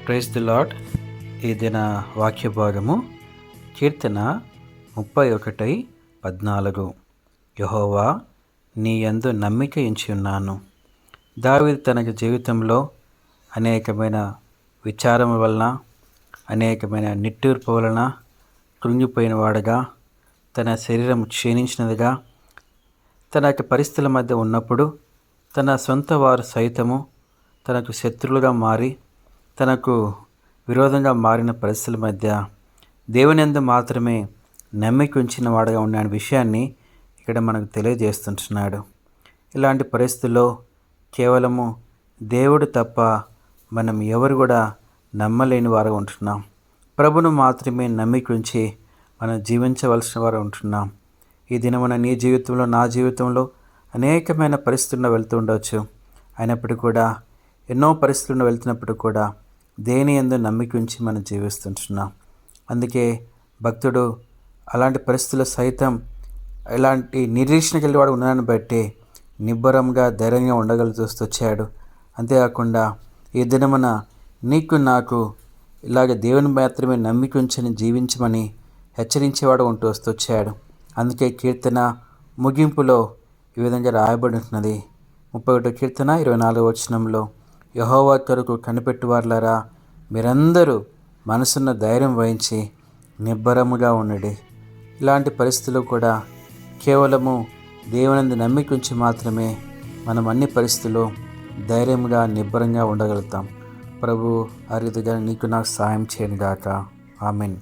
Praise the lord. ఈ దిన వాక్య భాగము కీర్తన 31:14. యెహోవా నీ యందు నమ్మిక ఉంచి ఉన్నాను. దావీదు తన జీవితంలో అనేకమైన విచారం వలన, అనేకమైన నిట్టూర్పు వలన కృంగిపోయిన వాడుగా, తన శరీరం క్షీణించినదిగా, తన పరిస్థితుల మధ్య ఉన్నప్పుడు తన సొంత వారు సైతము తనకు శత్రువులుగా మారి, తనకు విరోధంగా మారిన పరిస్థితుల మధ్య దేవుని యందు మాత్రమే నమ్మిక ఉంచిన వాడుగా ఉన్న విషయాన్ని ఇక్కడ మనకు తెలియజేస్తుంటున్నాడు. ఇలాంటి పరిస్థితుల్లో కేవలము దేవుడు తప్ప మనం ఎవరు కూడా నమ్మలేని వారు ఉంటున్నాం. ప్రభును మాత్రమే నమ్మిక ఉంచి మనం జీవించవలసిన వారు ఉంటున్నాం. ఈ దినమున నీ జీవితంలో, నా జీవితంలో అనేకమైన పరిస్థితుల్లో వెళ్తూ ఉండవచ్చు. అయినప్పటికీ కూడా, ఎన్నో పరిస్థితుల్లో వెళ్తున్నప్పుడు కూడా దేని యందు నమ్మిక ఉంచి మనం జీవిస్తుంటున్నాం. అందుకే భక్తుడు అలాంటి పరిస్థితుల్లో సైతం ఇలాంటి నిరీక్షణ కలిగినవాడు ఉన్నాన్ని బట్టి నిబ్బరంగా, ధైర్యంగా ఉండగలుగుతూ వచ్చాడు. అంతేకాకుండా ఈ దినమున నీకు నాకు ఇలాగ దేవుని మాత్రమే నమ్మిక ఉంచని జీవించమని హెచ్చరించేవాడు ఉంటూ వచ్చాడు. అందుకే కీర్తన ముగింపులో ఈ విధంగా రాయబడి ఉంటున్నది. 31 కీర్తన 24వ వచనంలో, యెహోవా కొరకు కనిపెట్టువారులారా, మీరందరూ మనసున్న ధైర్యం వహించి నిబ్బరముగా ఉండండి. ఇలాంటి పరిస్థితులు కూడా కేవలము దేవుని నమ్మిక ఉంచి మాత్రమే మనం అన్ని పరిస్థితుల్లో ధైర్యంగా, నిబ్బరంగా ఉండగలుగుతాం. ప్రభు ఆ రీతిగా నీకు నాకు సహాయం చేయను గాక. ఆమేన్.